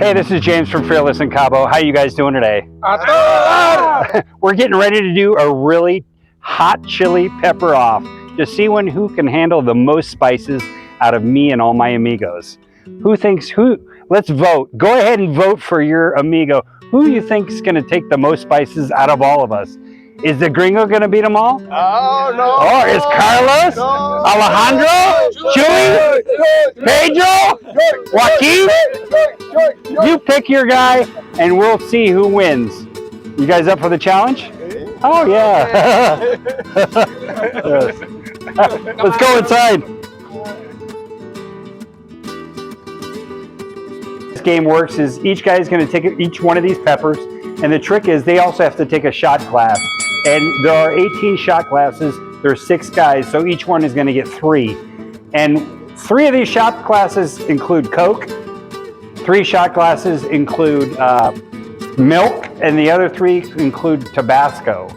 Hey, this is James from Fearless in Cabo. How you guys doing today? We're getting ready to do a really hot chili pepper off to see who can handle the most spices out of me and all my amigos. Let's vote. Go ahead and vote for your amigo. Who do you think is going to take the most spices out of all of us? Is the gringo going to beat them all? Oh, no. Or is Carlos? No. Alejandro? Chewy? Pedro? Joaquin? You pick your guy and we'll see who wins. You guys up for the challenge? Oh, yeah. Yes. Let's go inside. This game works is each guy is going to take each one of these peppers, and the trick is they also have to take a shot glass. And there are 18 shot glasses. There are 6 guys, so each one is going to get 3. And 3 of these shot glasses include Coke. 3 shot glasses include milk, and the other 3 include Tabasco.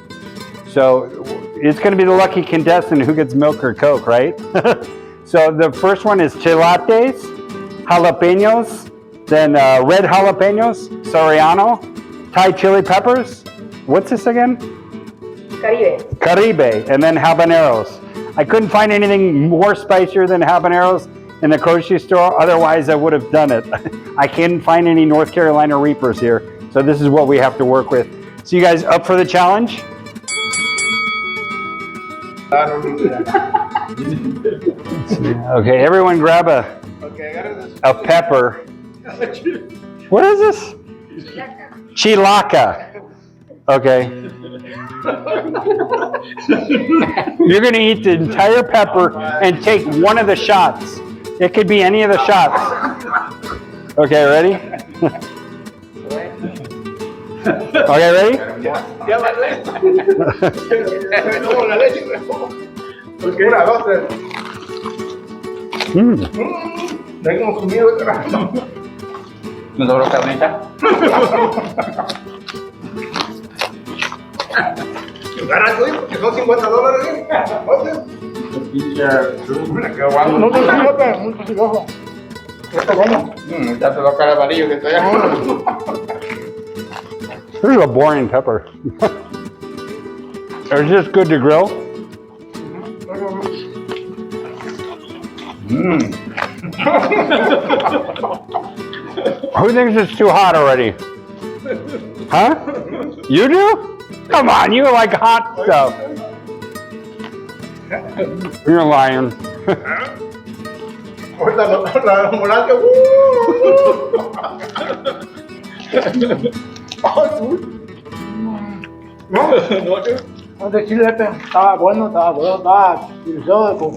So it's going to be the lucky contestant who gets milk or Coke, right? So the first one is chilates, jalapenos, then red jalapenos, Soriano, Thai chili peppers. What's this again? Caribe, and then habaneros. I couldn't find anything more spicier than habaneros in the grocery store. Otherwise, I would have done it. I can't find any North Carolina Reapers here. So this is what we have to work with. So you guys up for the challenge? Okay, everyone grab a pepper. What is this? Chilaca. Okay. You're going to eat the entire pepper and take one of the shots. It could be any of the shots. Okay, ready? Okay, ready? ¿No sobró carnita? Gana, que son $50. Ya te lo cara amarillo que estoy. This is a boring pepper. Is this good to grill? Who thinks it's too hot already? Huh? You do? Come on, you like hot stuff. You're lying.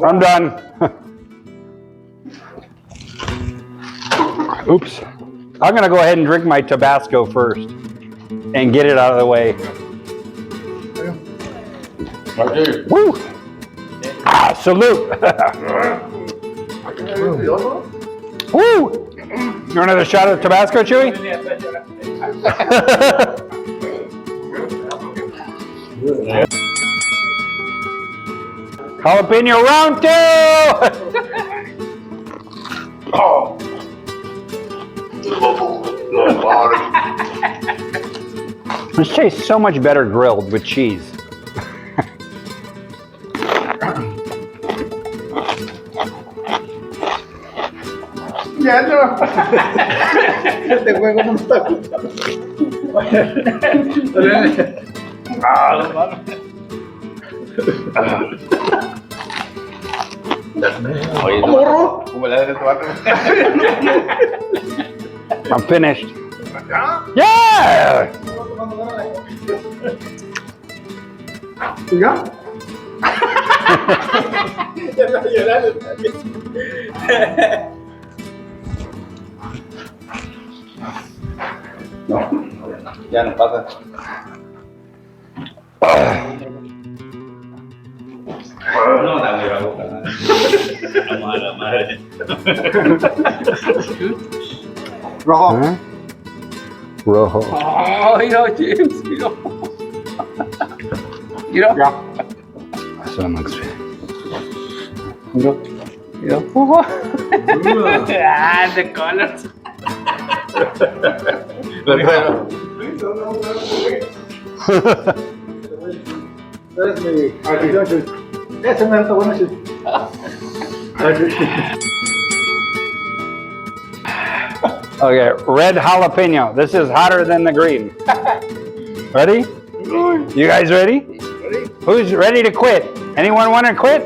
I'm done. Oops. I'm gonna go ahead and drink my Tabasco first and get it out of the way. Woo! Ah, salute! Woo! You want another shot of Tabasco, Chewy? Jalapeno round 2! Oh. This tastes so much better grilled with cheese. Ya no. Este juego no está gustando. I'm finished. Yeah! ¿Ya? No, ya no pasa. No, dale la boca. La madre. Rojo. Huh? Rojo. Oh, James, Ya. Eso looks Ah, the colors. Es mi atención, Chuy. Ese me está bueno, Chuy. Okay, red jalapeno. This is hotter than the green. Ready? You guys ready? Ready? Who's ready to quit? Anyone want to quit?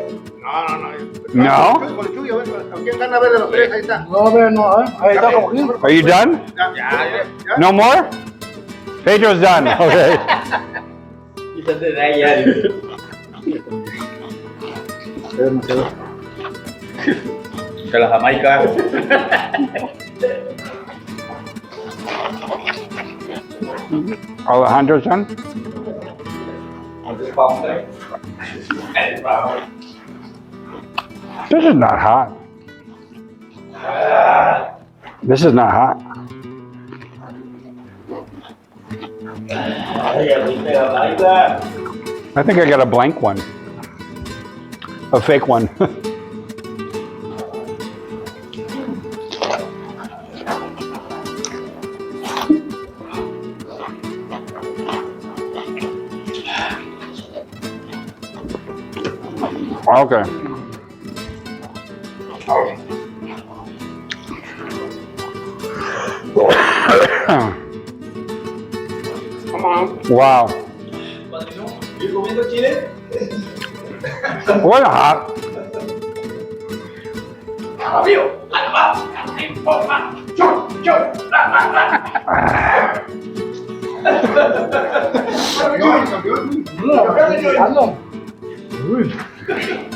No. No? Con Chuy, a ver, ¿quién gana a ver de los tres? Ahí está. No, ve, no, ahí está cogido. Are you done? Ya. No more? Pedro's done. Okay. Quítate de ahí ya. Que la Jamaica. Alejandro's done? This is not hot. This is not hot. I think I got a blank one. A fake one. Okay. Come on. Wow. ¿Ir comiendo chile? What hot? Fabio,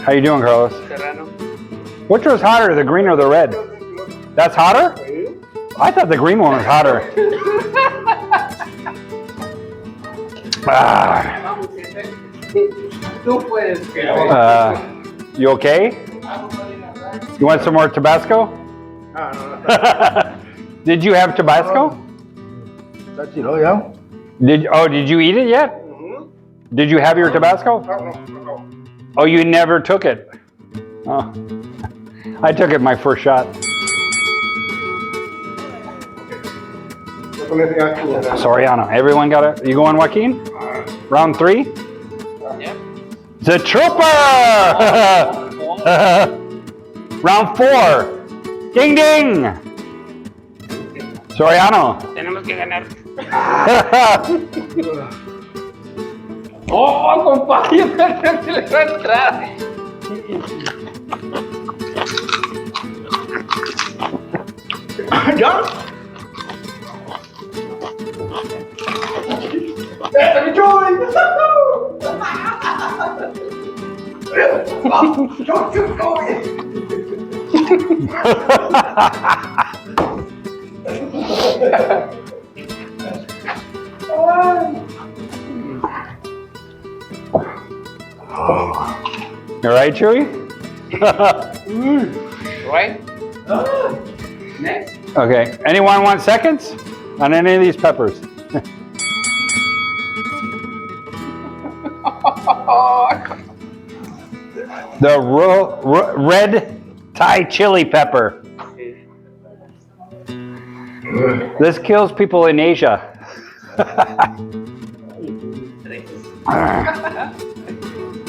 How you doing, Carlos? Serrano. Which was hotter, the green or the red? That's hotter? I thought the green one was hotter. Vamos, jefe. Tú puedes. You okay? You want some more Tabasco? Did you have Tabasco? Did you eat it yet? Did you have your Tabasco? Oh, you never took it. Oh. I took it my first shot. Soriano. Everyone got it? You going, Joaquin? Round 3? Yep. The Trooper! Round 4. Ding ding! Soriano. Tenemos que ganar. Oh, compadre, yo pensé que le iba a entrar. ¿Ya? ¡Este mi Chuy! You alright, Chewy? Right? Next. Okay. Anyone want seconds on any of these peppers? The red Thai chili pepper. This kills people in Asia.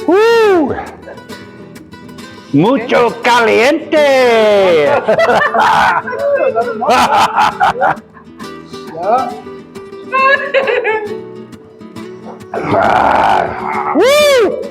Woo! Mucho caliente! Woo!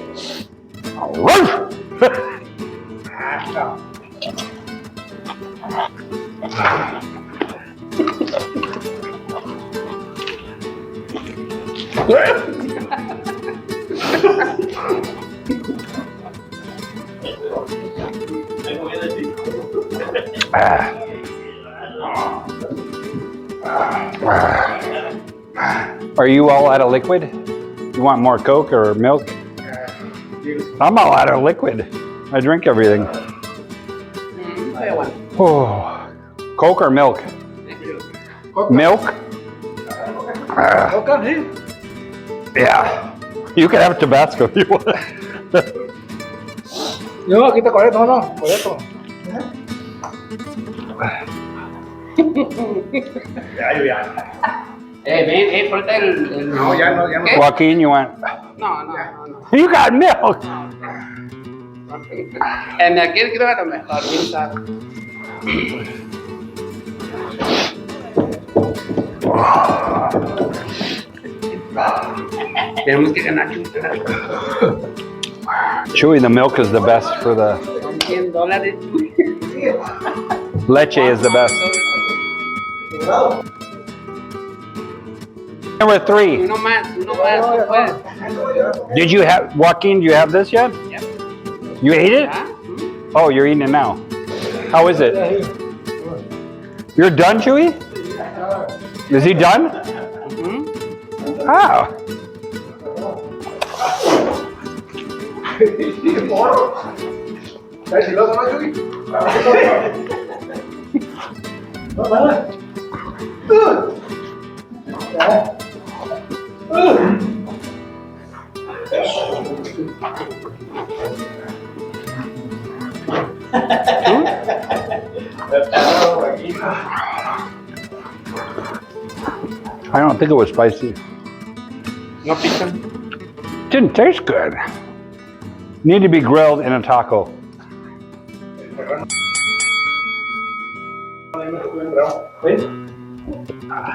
Are you all out of liquid? You want more Coke or milk? I'm all out of liquid. I drink everything. Oh, Coke or milk? Milk? Yeah. You can have Tabasco if you want. No, aquí está correcto, no, correcto. Ven, falta el... No, ya no, ya no. ¿Qué? Joaquin, you want? No, no. You got milk. En aquel creo que a lo mejor, quién sabe. Tenemos que ganar, Chewy, the milk is the best for the Son $100. leche is the best. Number 3. Uno más, no puede. Did you have Joaquin? Do you have this yet? Yep. You ate it? ¿Ah? Oh, you're eating it now. How is it? You're done, Chewy? Is he done? Ah. ¿Estás siloso, no, Chuy? No, I don't think it was spicy. No pican. Didn't taste good. Need to be grilled in a taco.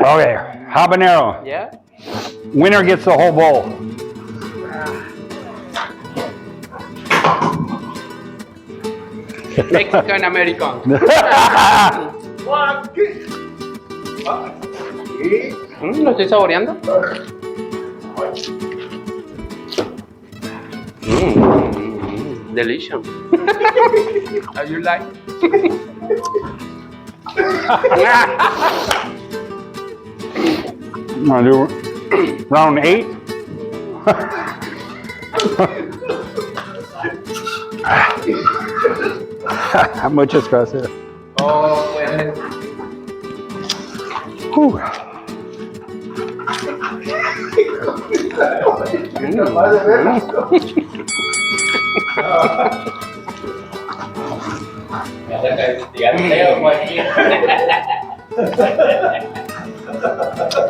Okay, habanero. ¿Ya? Winner gets the whole bowl. Mexican American. Lo estoy saboreando. Delicious. How you like? Want to do round 8? Muchas gracias. Oh, pues. Whew.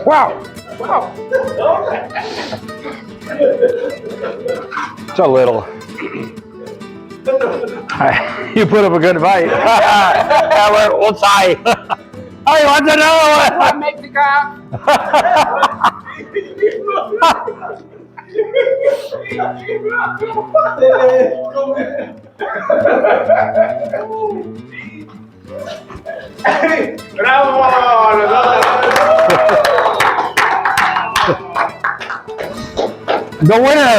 Wow. Wow. It's a little. You put up a good fight. Yeah, we'll tie. I want to know. Mexican. The winner.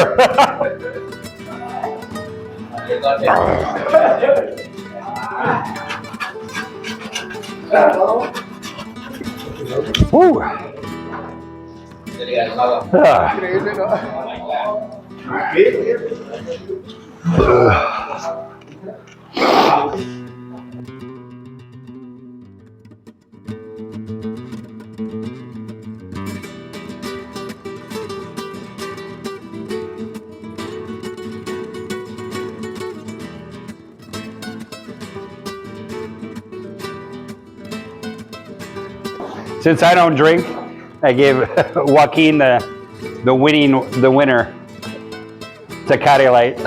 Woo. Ah. Since I don't drink, I gave Joaquin the winner. Tecate Light.